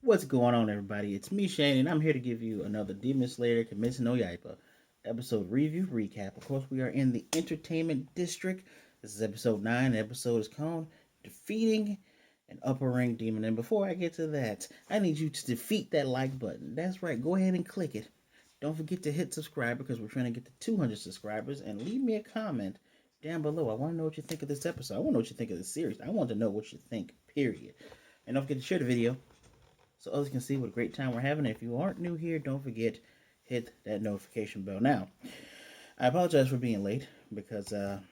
What's going on, everybody? It's me, Shane, and I'm here to give you another Demon Slayer Kimetsu no Yaiba episode review recap. Of course, we are in the Entertainment District. This is episode 9. The episode is called Defeating an Upper Rank Demon. And before I get to that, I need you to defeat that like button. That's right, go ahead and click it. Don't forget to hit subscribe because we're trying to get to 200 subscribers. And leave me a comment down below. I want to know what you think of this episode. I want to know what you think of this series. I want to know what you think, period. And don't forget to share the video so others can see what a great time we're having. If you aren't new here, don't forget, hit that notification bell. Now, I apologize for being late because, I'm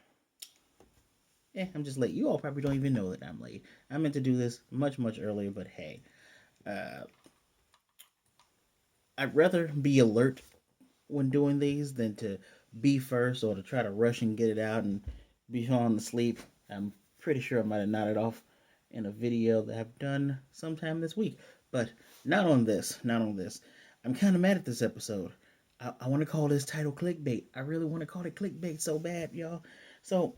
just late. You all probably don't even know that I'm late. I meant to do this much, much earlier, but hey, uh, I'd rather be alert when doing these than to be first or to try to rush and get it out and be falling asleep. I'm pretty sure I might have nodded off in a video that I've done sometime this week. But not on this. Not on this. I'm kind of mad at this episode. I want to call this title clickbait. I really want to call it clickbait so bad, y'all. So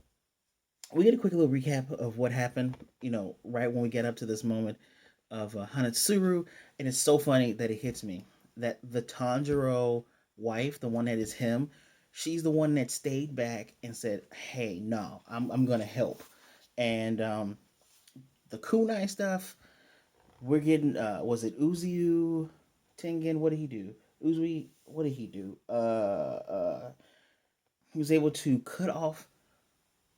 we get a quick little recap of what happened, right when we get up to this moment of Hanatsuru. And it's so funny that it hits me that the Tanjiro wife, the one that is him, she's the one that stayed back and said, hey, no, I'm going to help. And the kunai stuff, we're getting, was it Uziu, Tengen? What did he do? Uzui, what did he do? He was able to cut off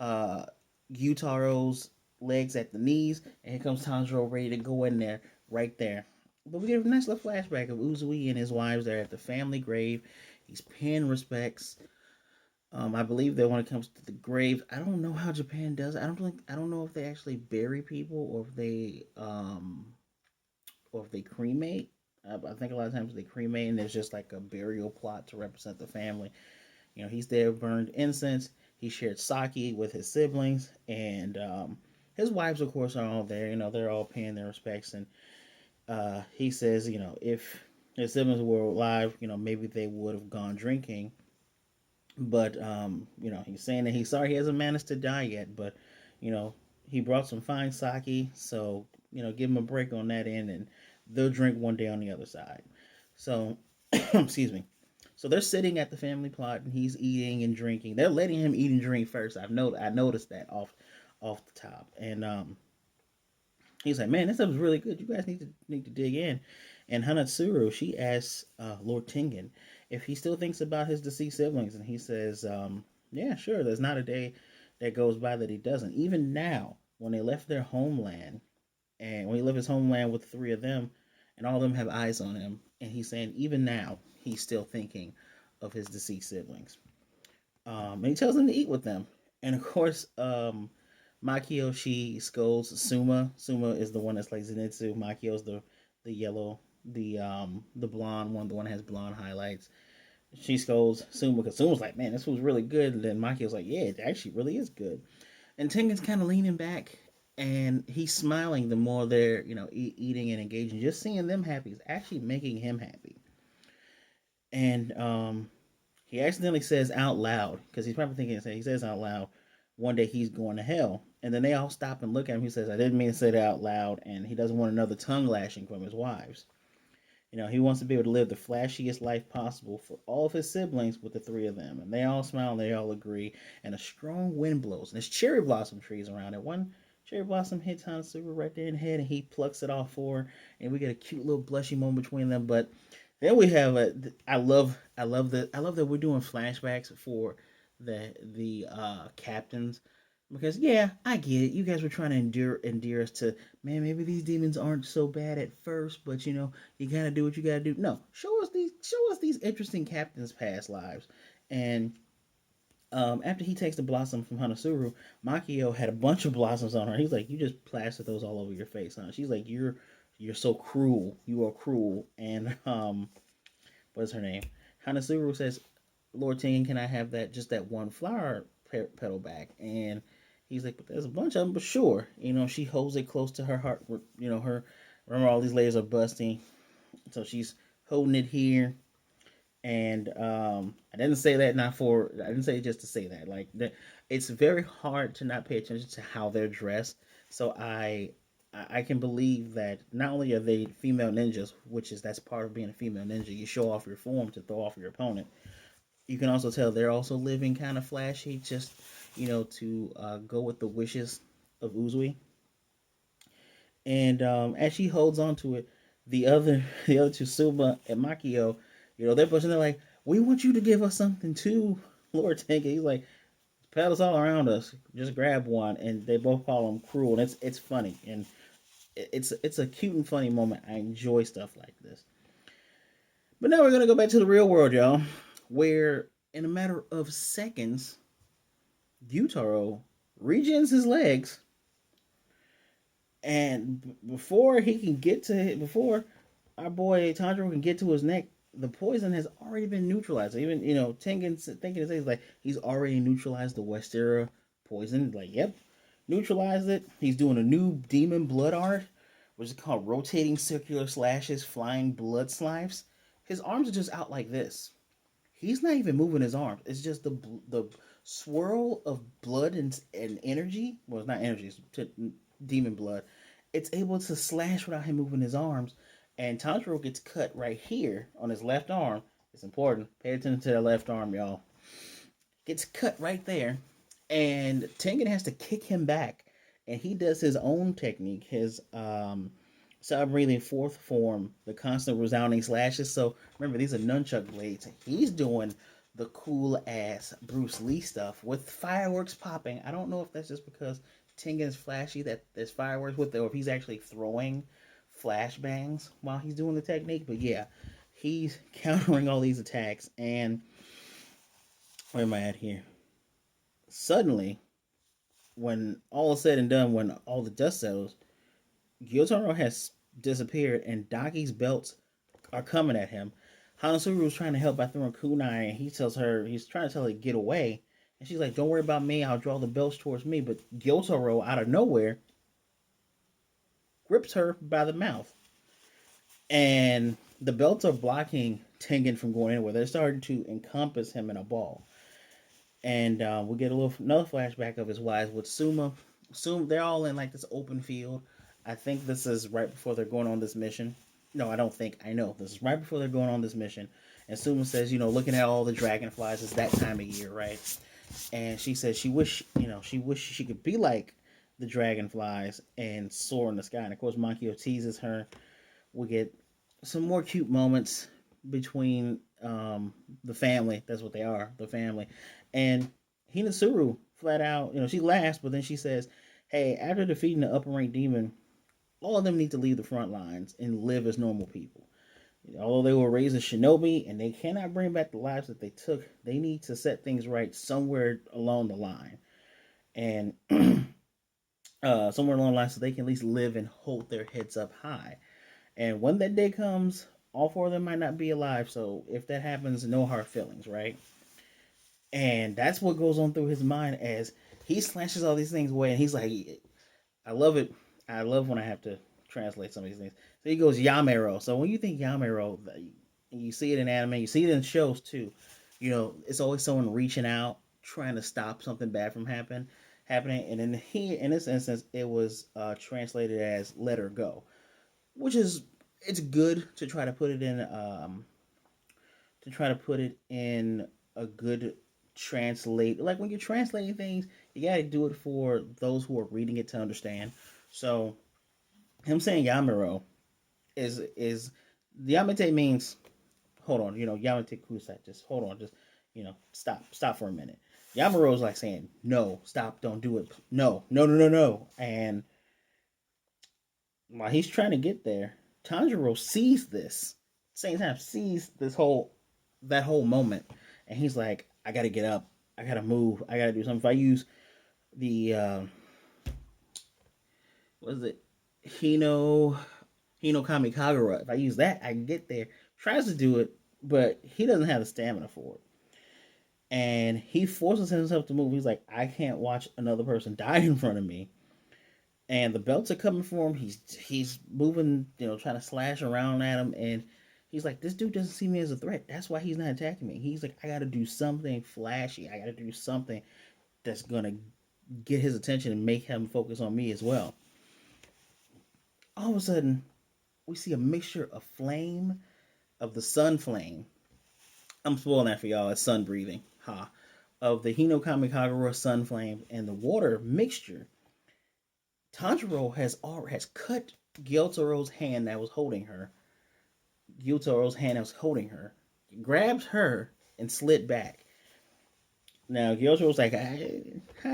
uh, Gyutaro's legs at the knees, and here comes Tanjiro ready to go in there, right there. But we get a nice little flashback of Uzui and his wives there at the family grave. He's paying respects. I believe that when it comes to the grave, I don't know how Japan does it. I don't know if they actually bury people or if they cremate. I think a lot of times they cremate and there's just like a burial plot to represent the family. He's there, burned incense. He shared sake with his siblings, and his wives, of course, are all there. They're all paying their respects, and he says, if his siblings were alive, maybe they would have gone drinking. But he's saying that he's sorry he hasn't managed to die yet, but you know, he brought some fine sake, so give him a break on that end, and they'll drink one day on the other side. So, excuse me. So they're sitting at the family plot, and he's eating and drinking. They're letting him eat and drink first. I noticed that off the top, and he's like, "Man, this stuff is really good. You guys need to dig in." And Hanatsuru, she asks Lord Tengen if he still thinks about his deceased siblings, and he says, "Yeah, sure. There's not a day that goes by that he doesn't. Even now, when they left their homeland, and when he left his homeland with three of them, and all of them have eyes on him, and he's saying even now he's still thinking of his deceased siblings. And he tells them to eat with them, and of course, Makio, she scolds Suma. Suma is the one that's like Zenitsu. Makio's the yellow, the blonde one, the one that has blonde highlights. She scolds Suma because Suma's like, man, this was really good. And then Makio's like, yeah, it actually really is good. And Tengen's kind of leaning back and he's smiling the more they're, eating and engaging. Just seeing them happy is actually making him happy. And he accidentally says out loud, because he's probably thinking, he says out loud, one day he's going to hell. And then they all stop and look at him. He says, I didn't mean to say that out loud. And he doesn't want another tongue lashing from his wives. He wants to be able to live the flashiest life possible for all of his siblings with the three of them. And they all smile and they all agree. And a strong wind blows. And there's cherry blossom trees around it. One cherry blossom hits Hanatsuru right there in the head and he plucks it off for her. And we get a cute little blushy moment between them. But then we have I love that we're doing flashbacks for the captains, because yeah, I get it. You guys were trying to endure us to, man, maybe these demons aren't so bad at first, but you gotta do what you gotta do. No, show us these interesting captains' past lives. And after he takes the blossom from Hanasuru, Makio had a bunch of blossoms on her. He's like, you just plastered those all over your face, huh? She's like, you're so cruel. You are cruel. And what is her name? Hanasuru says, Lord Tengen, can I have that one flower petal back? And he's like, but there's a bunch of them, but sure. She holds it close to her heart. Remember all these layers are busting. So she's holding it here. And I didn't say that I didn't say it just to say that. Like, it's very hard to not pay attention to how they're dressed. So I I can believe that not only are they female ninjas, that's part of being a female ninja. You show off your form to throw off your opponent. You can also tell they're also living kind of flashy, just to go with the wishes of Uzui. And as she holds on to it, the other two, Suma and Makio, they're pushing. They're like, "We want you to give us something too, Lord Tengen." He's like, "Paddles all around us. Just grab one." And they both call him cruel, and it's funny, and it's a cute and funny moment. I enjoy stuff like this. But now we're gonna go back to the real world, y'all, where in a matter of seconds, Gyutaro regens his legs, and before our boy Tanjiro can get to his neck, the poison has already been neutralized. Even Tengen thinking he's like he's already neutralized the Westera poison. Like, yep, neutralized it. He's doing a new demon blood art, which is called rotating circular slashes, flying blood slimes. His arms are just out like this. He's not even moving his arms. It's just the swirl of blood and energy. Well, it's not energy. It's demon blood. It's able to slash without him moving his arms. And Tanjiro gets cut right here on his left arm. It's important. Pay attention to the left arm, y'all. Gets cut right there. And Tengen has to kick him back. And he does his own technique, his celebrating fourth form, the constant resounding slashes. So remember, these are nunchuck blades. He's doing the cool ass Bruce Lee stuff with fireworks popping. I don't know if that's just because Tengen is flashy that there's fireworks with it, or if he's actually throwing flashbangs while he's doing the technique. But yeah, he's countering all these attacks. And where am I at here? Suddenly, when all is said and done, when all the dust settles, Gyutaro has disappeared, and Daki's belts are coming at him. Hanasaru was trying to help by throwing kunai, and he's trying to tell her to get away. And she's like, "Don't worry about me, I'll draw the belts towards me." But Gyutaro, out of nowhere, grips her by the mouth. And the belts are blocking Tengen from going anywhere. They're starting to encompass him in a ball. And we get another flashback of his wives with Suma. They're all in like this open field. I think this is right before they're going on this mission. No, I don't think. I know. This is right before they're going on this mission. And Suma says, looking at all the dragonflies, it's that time of year, right? And she says she wish she could be like the dragonflies and soar in the sky. And of course, Makio teases her. We get some more cute moments between the family. That's what they are, the family. And Hinasuru flat out, she laughs, but then she says, "Hey, after defeating the upper rank demon, all of them need to leave the front lines and live as normal people. Although they were raised as shinobi and they cannot bring back the lives that they took, they need to set things right somewhere along the line. And somewhere along the line so they can at least live and hold their heads up high. And when that day comes, all four of them might not be alive. So if that happens, no hard feelings, right?" And that's what goes on through his mind as he slashes all these things away. And he's like, I love it. I love when I have to translate some of these things. So he goes Yamero. So when you think Yamero, you see it in anime, you see it in shows too. It's always someone reaching out, trying to stop something bad from happening. And in this instance, it was translated as "let her go," which is it's good to try to put it in a good translate. Like when you're translating things, you gotta do it for those who are reading it to understand. So him saying Yamero is the Yamete means hold on, Yamete Kusai, just hold on, just stop for a minute. Yamero is like saying no, stop, don't do it, no, no, no, no, no. And while he's trying to get there, Tanjiro sees this, same time sees that whole moment, and he's like, I gotta get up, I gotta move, I gotta do something. If I use the what is it, Kami Kagura, if I use that, I can get there. Tries to do it, but he doesn't have the stamina for it. And he forces himself to move. He's like, I can't watch another person die in front of me. And the belts are coming for him. He's moving, trying to slash around at him. And he's like, this dude doesn't see me as a threat. That's why he's not attacking me. He's like, I got to do something flashy. I got to do something that's going to get his attention and make him focus on me as well. all of a sudden we see a mixture of flame, of the sun flame. I'm spoiling that for y'all. It's sun breathing. Ha. Of the Hino Kamikagura sun flame and the water mixture. Tanjiro has cut Gyutaro's hand that was holding her. Gyutaro's hand that was holding her. Grabs her and slid back. Now Gyutaro's like,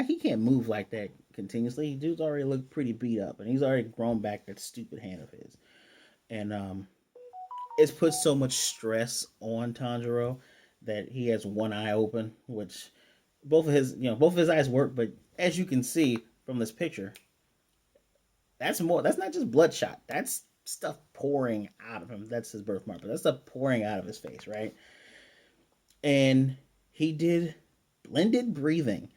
he can't move like that continuously. Dude's already looked pretty beat up, and he's already grown back that stupid hand of his. And it's put so much stress on Tanjiro that he has one eye open, which both of his eyes work, but as you can see from this picture, that's more. That's not just bloodshot. That's stuff pouring out of him. That's his birthmark, but that's stuff pouring out of his face, right? And he did blended breathing.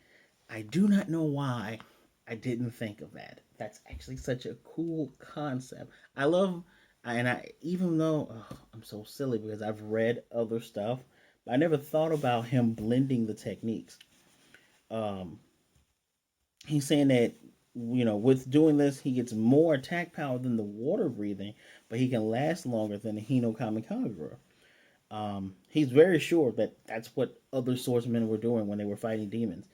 I do not know why I didn't think of that. That's actually such a cool concept. I love, and I even though I'm so silly because I've read other stuff, but I never thought about him blending the techniques. Um, he's saying that with doing this, he gets more attack power than the water breathing, but he can last longer than the Hino Kamikagura. He's very sure that that's what other swordsmen were doing when they were fighting demons.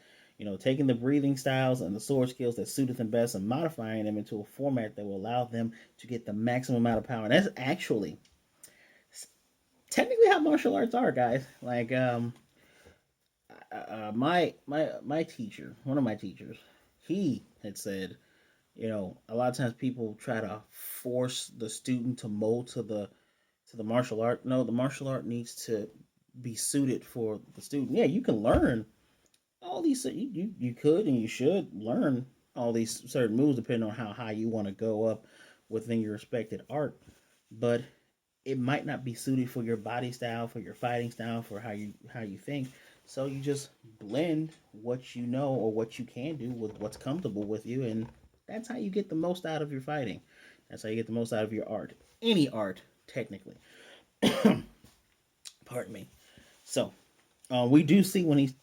Taking the breathing styles and the sword skills that suited them best and modifying them into a format that will allow them to get the maximum amount of power. And that's actually technically how martial arts are, guys. Like my teacher, one of my teachers, he had said, a lot of times people try to force the student to mold to the martial art. No, the martial art needs to be suited for the student. Yeah, you can learn all these. You could and you should learn all these certain moves depending on how high you want to go up within your respected art, but it might not be suited for your body style, for your fighting style, for how you think. So you just blend what you know or what you can do with what's comfortable with you, and that's how you get the most out of your fighting. That's how you get the most out of your art. Any art, technically. Pardon me. So we do see when he's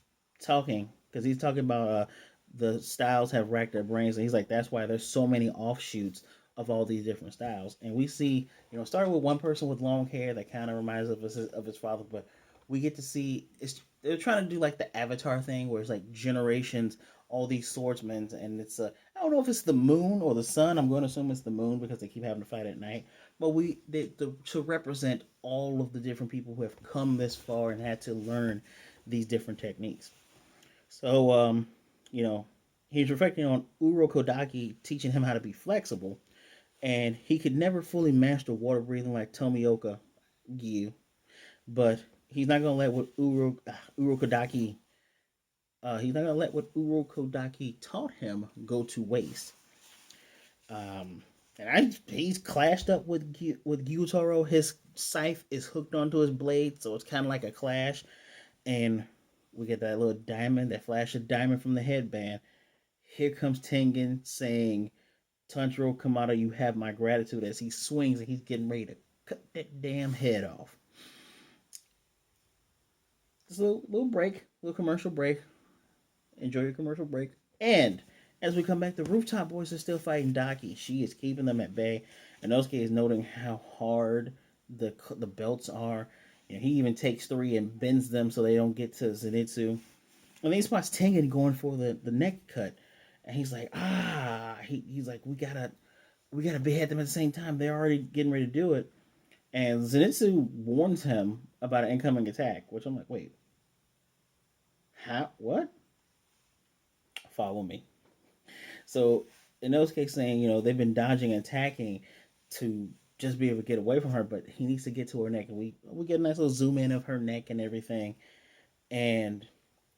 talking, because he's talking about the styles have racked their brains, and he's like, that's why there's so many offshoots of all these different styles. And we see, starting with one person with long hair that kind of reminds us of his father, but we get to see they're trying to do like the Avatar thing, where it's like generations, all these swordsmen, and it's I don't know if it's the moon or the sun. I'm going to assume it's the moon because they keep having to fight at night. But to represent all of the different people who have come this far and had to learn these different techniques. So you know, he's reflecting on Urokodaki teaching him how to be flexible, and he could never fully master water breathing like Tomioka Gyu, but he's not gonna let what Urokodaki he's not gonna let what Urokodaki taught him go to waste. He's clashed up with Gyutaro. His scythe is hooked onto his blade, so it's kind of like a clash. And we get that little diamond, that flash of diamond from the headband. Here comes Tengen saying, "Tanjiro Kamado, you have my gratitude," as he swings and he's getting ready to cut that damn head off. Just a little break, little commercial break. Enjoy your commercial break. And as we come back, the Rooftop Boys are still fighting Daki. She is keeping them at bay. Inosuke is noting how hard the belts are. He even takes three and bends them so they don't get to Zenitsu. And then he spots Tengen going for the neck cut. And he's like, he's like, we gotta behead them at the same time. They're already getting ready to do it. And Zenitsu warns him about an incoming attack, which I'm like, wait, how? What? Follow me. So Inosuke saying, they've been dodging and attacking to just be able to get away from her, but he needs to get to her neck. And we get a nice little zoom in of her neck and everything. And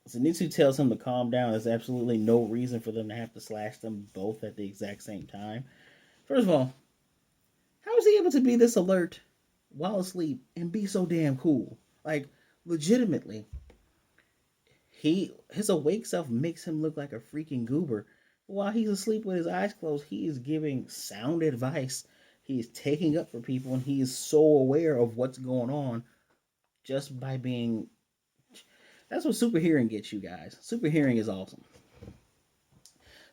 Zenitsu tells him to calm down. There's absolutely no reason for them to have to slash them both at the exact same time. First of all, how is he able to be this alert while asleep and be so damn cool? Like, legitimately, his awake self makes him look like a freaking goober. While he's asleep with his eyes closed, he is giving sound advice. He is taking up for people, and he is so aware of what's going on just by being. That's what super hearing gets you guys. Super hearing is awesome.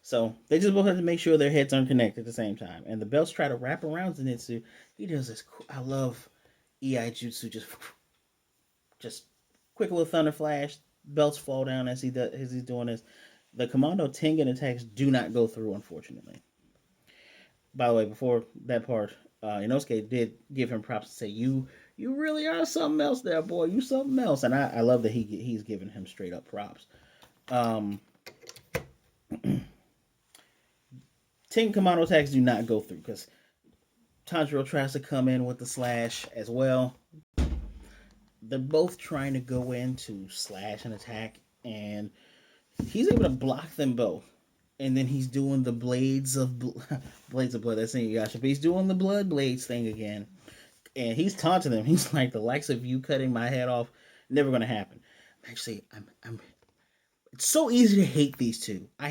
So they just both have to make sure their heads aren't connected at the same time. And the belts try to wrap around Zenitsu. He does this. I love EI Jutsu. Just quick little thunder flash. Belts fall down as he's doing this. The Commando Tengen attacks do not go through, unfortunately. By the way, before that part, Inosuke did give him props to say, "You really are something else, there, boy. You something else." And I love that he's giving him straight up props. Um, Tengen Commando attacks do not go through because Tanjiro tries to come in with the slash as well. They're both trying to go in to slash and attack, and he's able to block them both. And then he's doing the blades of blades of blood. That's in Yasha, but he's doing the blood blades thing again, and he's taunting them. He's like, "The likes of you cutting my head off, never gonna happen." Actually, I'm. It's so easy to hate these two. I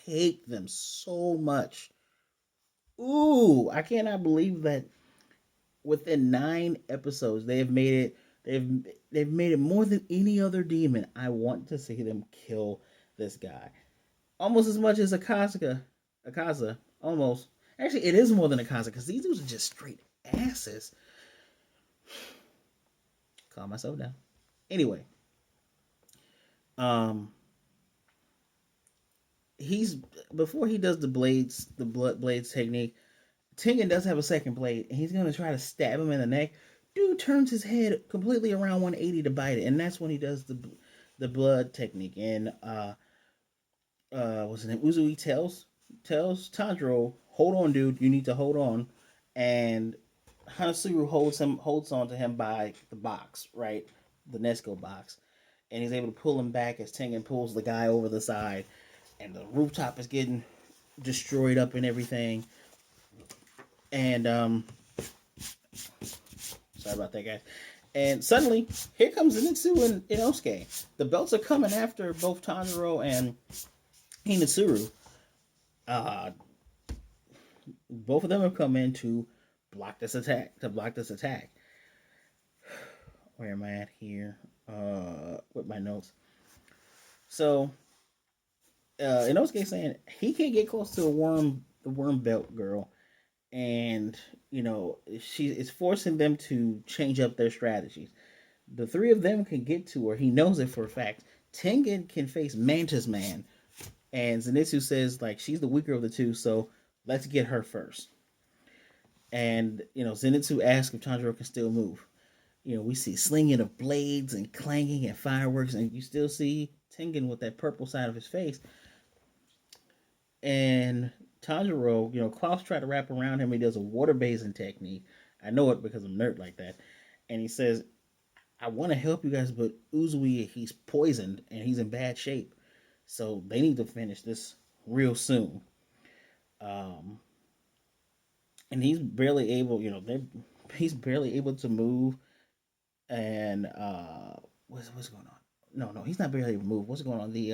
hate them so much. Ooh, I cannot believe that within 9 episodes they have made it. They've made it more than any other demon. I want to see them kill this guy almost as much as Akaza, almost. Actually, it is more than Akaza because these dudes are just straight asses. Calm myself down. Anyway, um, he's before he does the blood blades technique. Tengen does have a second blade, and he's gonna try to stab him in the neck. Dude turns his head completely around 180 to bite it, and that's when he does the blood technique. And what's his name? Uzui tells Tanjiro, "Hold on, dude. You need to hold on." And Hanasuru holds on to him by the box, right, the Nesco box, and he's able to pull him back as Tengen pulls the guy over the side, and the rooftop is getting destroyed up and everything. And sorry about that, guys. And suddenly, here comes Zenitsu and Inosuke. The belts are coming after both Tanjiro and Hinasuru. Both of them have come in to block this attack. Where am I at here? With my notes. So, Inosuke saying he can't get close to the worm belt girl, and she is forcing them to change up their strategies. The three of them can get to her. He knows it for a fact. Tengen can face Mantis Man, and Zenitsu says like she's the weaker of the two, so let's get her first. And Zenitsu asks if Tanjiro can still move. We see slinging of blades and clanging and fireworks, and you still see Tengen with that purple side of his face. And Tanjiro, Klaus tried to wrap around him. He does a water basin technique. I know it because I'm nerd like that. And he says, "I want to help you guys, but Uzui, he's poisoned and he's in bad shape. So they need to finish this real soon." And he's barely able, he's barely able to move. And what's going on? No, he's not barely able to move. What's going on? The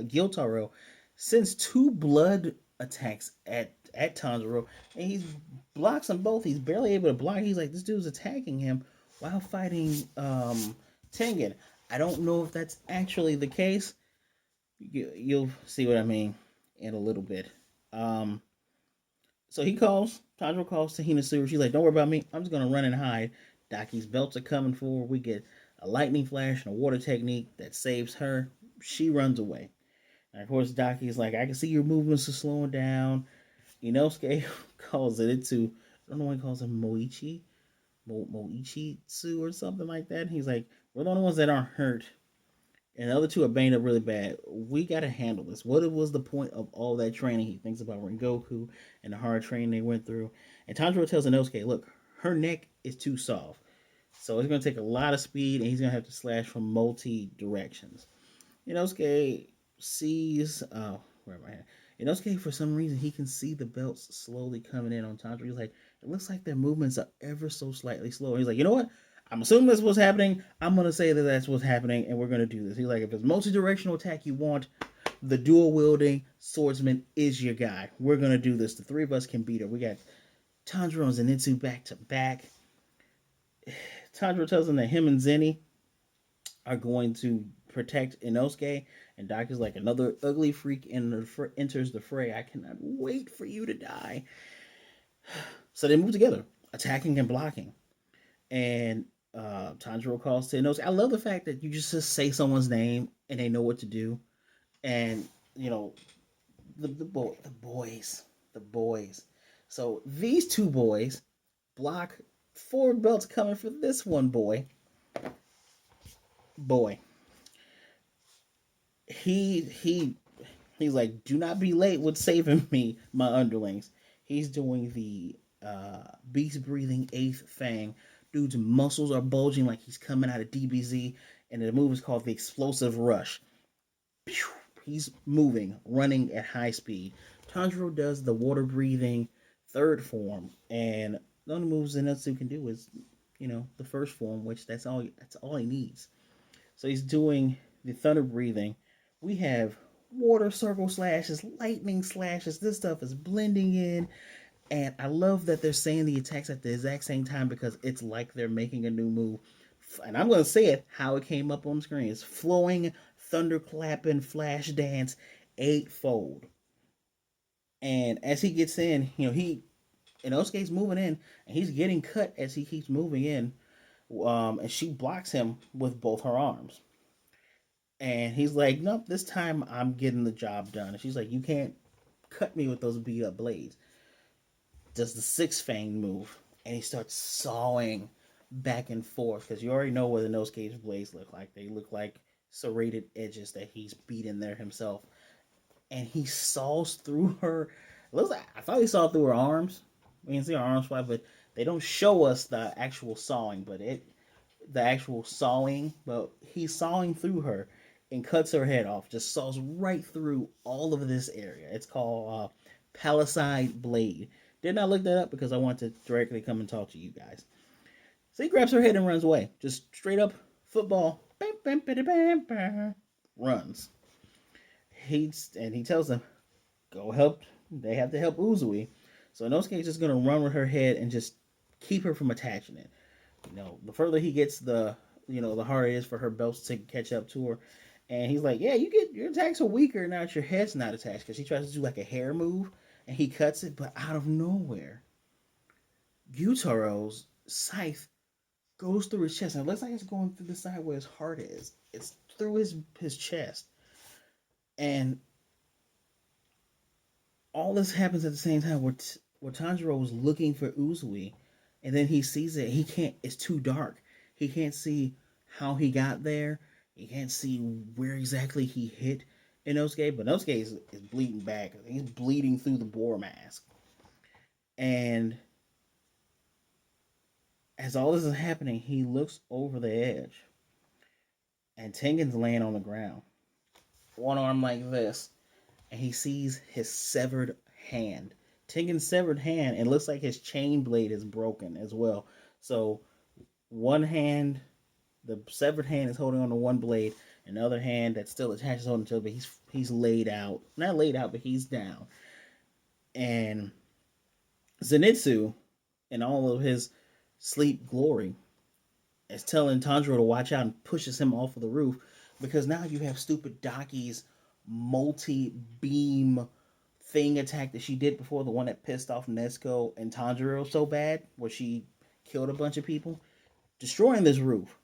Gyutaro sends 2 blood attacks at Tanjiro, and he blocks them both. He's barely able to block. He's like, this dude's attacking him while fighting Tengen. I don't know if that's actually the case. You'll see what I mean in a little bit. So Tanjiro calls to Hinasuru. She's like, "Don't worry about me. I'm just going to run and hide." Daki's belts are coming forward. We get a lightning flash and a water technique that saves her. She runs away. And of course, Daki's like, "I can see your movements are slowing down." Inosuke calls Zenitsu. I don't know why he calls him Moichitsu or something like that. He's like, "We're the only ones that aren't hurt. And the other 2 are banged up really bad. We got to handle this. What was the point of all that training?" He thinks about Rengoku and the hard training they went through. And Tanjiro tells Inosuke, "Look, her neck is too soft. So it's going to take a lot of speed, and he's going to have to slash from multi directions." Inosuke sees, where am I at? Inosuke, for some reason, he can see the belts slowly coming in on Tanjiro. He's like, "It looks like their movements are ever so slightly slow." He's like, "You know what? I'm assuming that's what's happening. I'm going to say that that's what's happening, and we're going to do this." He's like, "If it's multi-directional attack you want, the dual-wielding swordsman is your guy. We're going to do this. The 3 of us can beat her." We got Tanjiro and Zenitsu back to back. Tanjiro tells him that him and Zenny are going to protect Inosuke, and Daki's like, another ugly freak enters the fray. I cannot wait for you to die. So they move together, attacking and blocking. And Tanjiro calls to Inosuke. I love the fact that you just say someone's name and they know what to do. And, you know, the boys. So these two boys block four belts coming for this one boy. Boy. He's like, do not be late with saving me, my underlings. He's doing the beast breathing eighth fang. Dude's muscles are bulging like he's coming out of DBZ, and the move is called the explosive rush. He's moving, running at high speed. Tanjiro does the water breathing third form, and the only moves Zenitsu can do is, the first form, which that's all he needs. So he's doing the thunder breathing. We have water circle slashes, lightning slashes. This stuff is blending in. And I love that they're saying the attacks at the exact same time because it's like they're making a new move. And I'm going to say it how it came up on the screen. It's flowing, thunderclapping, flash dance, eightfold. And as he gets in, Inosuke's moving in, and he's getting cut as he keeps moving in. And she blocks him with both her arms. And he's like, nope, this time I'm getting the job done. And she's like, you can't cut me with those beat up blades. Does the six fang move, and he starts sawing back and forth because you already know what the Inosuke's blades look like. They look like serrated edges that he's beating there himself, and he saws through her. It looks like, I thought he saw through her arms. We can see her arms fly, but they don't show us the actual sawing. But he's sawing through her and cuts her head off. Just saws right through all of this area. It's called Palisade Blade. Did not look that up because I want to directly come and talk to you guys. So he grabs her head and runs away. Just straight up football. Runs. He tells them, go help. They have to help Uzui. So Inosuke is just going to run with her head and just keep her from attaching it. The further he gets, the harder it is for her belts to catch up to her. And he's like, yeah, your attacks are weaker now that your head's not attached. Because she tries to do like a hair move. And he cuts it, but out of nowhere, Gyutaro's scythe goes through his chest. And it looks like it's going through the side where his heart is. It's through his chest. And all this happens at the same time where Tanjiro was looking for Uzui. And then he sees it. He can't, it's too dark. He can't see how he got there. He can't see where exactly he hit Inosuke, but Inosuke is bleeding back. He's bleeding through the boar mask. And as all this is happening, he looks over the edge. And Tengen's laying on the ground. One arm like this. And he sees his severed hand. Tengen's severed hand, and it looks like his chain blade is broken as well. So one hand, the severed hand is holding on to one blade. Another hand that's still attached is holding to it, but he's laid out. Not laid out, but he's down. And Zenitsu, in all of his sleep glory, is telling Tanjiro to watch out and pushes him off of the roof because now you have stupid Daki's multi-beam thing attack that she did before, the one that pissed off Nezuko and Tanjiro so bad, where she killed a bunch of people, destroying this roof.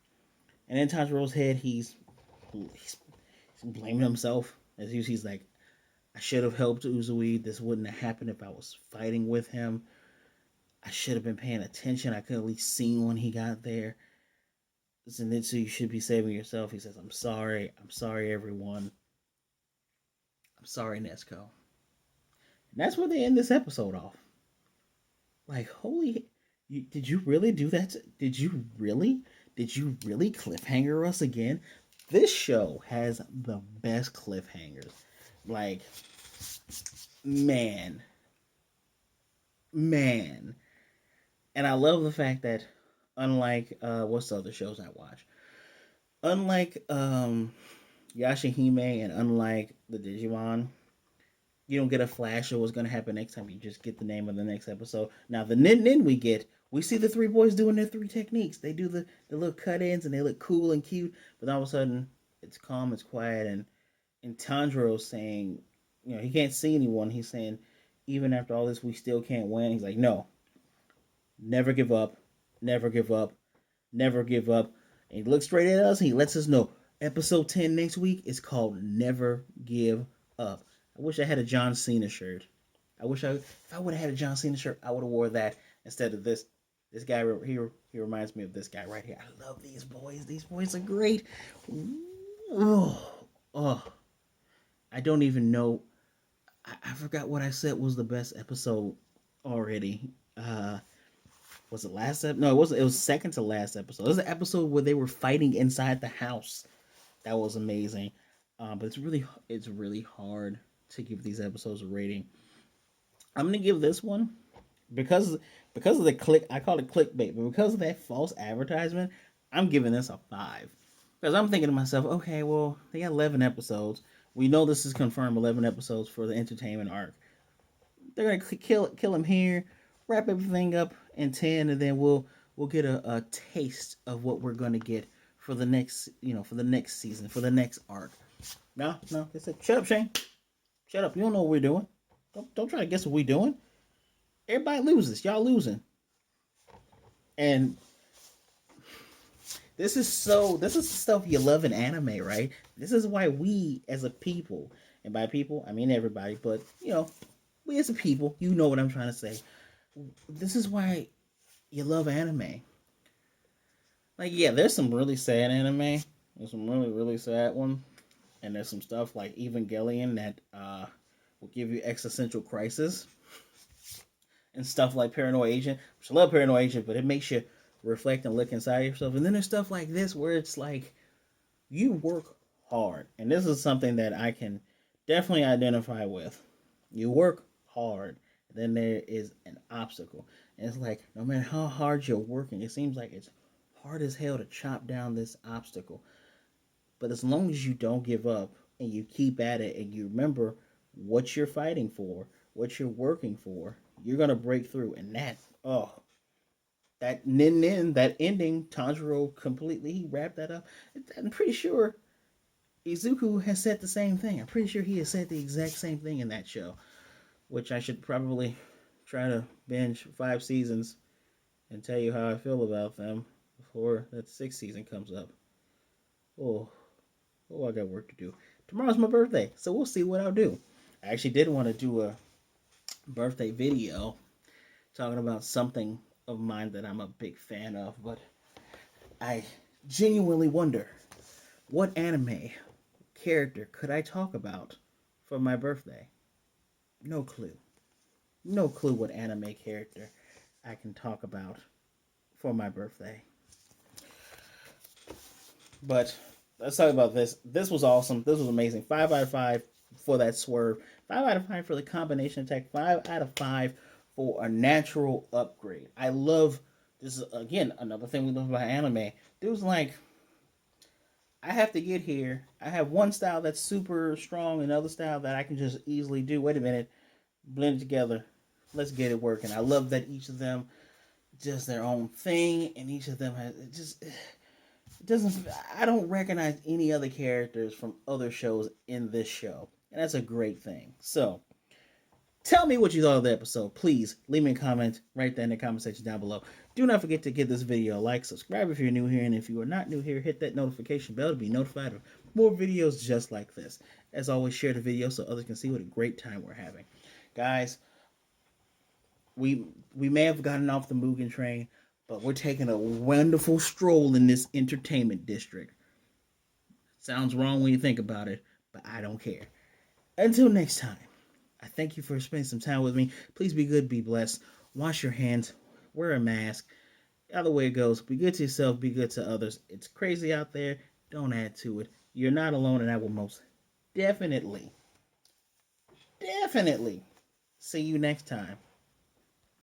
And in Tanjiro's head, he's blaming himself. As he's like, I should have helped Uzui. This wouldn't have happened if I was fighting with him. I should have been paying attention. I could at least seen when he got there. Zenitsu, you should be saving yourself. He says, I'm sorry. I'm sorry, everyone. I'm sorry, Nezuko. And that's where they end this episode off. Like, did you really do that? Did you really cliffhanger us again? This show has the best cliffhangers. Like, man. And I love the fact that, unlike, what's the other shows I watch? Unlike, Yashahime and unlike the Digimon, you don't get a flash of what's going to happen next time. You just get the name of the next episode. Now, the Nin we see the three boys doing their three techniques. They do the little cut-ins and they look cool and cute. But all of a sudden, it's calm, it's quiet, and Tanjiro saying, he can't see anyone. He's saying, even after all this, we still can't win. He's like, no, never give up, never give up, never give up. And he looks straight at us and he lets us know episode 10 next week is called Never Give Up. I wish I had a John Cena shirt. If I would have had a John Cena shirt, I would have wore that instead of this. This guy here, he reminds me of this guy right here. I love these boys. These boys are great. Oh, oh. I don't even know. I forgot what I said was the best episode already. Was it last episode? No, it wasn't. It was second to last episode. It was the episode where they were fighting inside the house. That was amazing. But it's really hard to give these episodes a rating. I'm gonna give this one because of the click. I call it clickbait, but because of that false advertisement, I'm giving this a 5. Because I'm thinking to myself, okay, well, they got 11 episodes. We know this is confirmed 11 episodes for the entertainment arc. They're gonna kill him here, wrap everything up in 10, and then we'll get a taste of what we're gonna get for the next season, for the next arc. No, they said, shut up, Shane. Shut up. You don't know what we're doing. Don't try to guess what we're doing. Everybody loses. Y'all losing. And this is stuff you love in anime, right? This is why we as a people, and by people I mean everybody, but we as a people, you know what I'm trying to say. This is why you love anime. Like, yeah, there's some really sad anime. There's some really, really sad one. And there's some stuff like Evangelion that will give you existential crisis. And stuff like Paranoid Agent, which I love Paranoid Agent, but it makes you reflect and look inside yourself. And then there's stuff like this where it's like you work hard. And this is something that I can definitely identify with. You work hard, then there is an obstacle. And it's like, no matter how hard you're working, it seems like it's hard as hell to chop down this obstacle. But as long as you don't give up and you keep at it and you remember what you're fighting for, what you're working for, you're going to break through. And that nin, that ending, Tanjiro completely, he wrapped that up. I'm pretty sure Izuku has said the same thing. I'm pretty sure he has said the exact same thing in that show, which I should probably try to binge 5 seasons and tell you how I feel about them before that 6th season comes up. Oh, I got work to do. Tomorrow's my birthday, so we'll see what I'll do. I actually did want to do a birthday video talking about something of mine that I'm a big fan of, but I genuinely wonder what anime character could I talk about for my birthday? No clue. No clue what anime character I can talk about for my birthday. But let's talk about this. This was awesome. This was amazing. 5 out of 5 for that swerve. 5 out of 5 for the combination attack. 5 out of 5 for a natural upgrade. I love this. Is again another thing we love about anime. Dude's like, I have to get here. I have one style that's super strong, another style that I can just easily do. Wait a minute, blend it together. Let's get it working. I love that each of them does their own thing, and each of them has it doesn't. I don't recognize any other characters from other shows in this show, and that's a great thing. So, tell me what you thought of the episode. Please leave me a comment right there in the comment section down below. Do not forget to give this video a like, subscribe if you're new here, and if you are not new here, hit that notification bell to be notified of more videos just like this. As always, share the video so others can see what a great time we're having. Guys, we may have gotten off the Mugen train, but we're taking a wonderful stroll in this entertainment district. Sounds wrong when you think about it, but I don't care. Until next time, I thank you for spending some time with me. Please be good, be blessed. Wash your hands, wear a mask. Either way it goes, be good to yourself, be good to others. It's crazy out there. Don't add to it. You're not alone, and I will most definitely see you next time.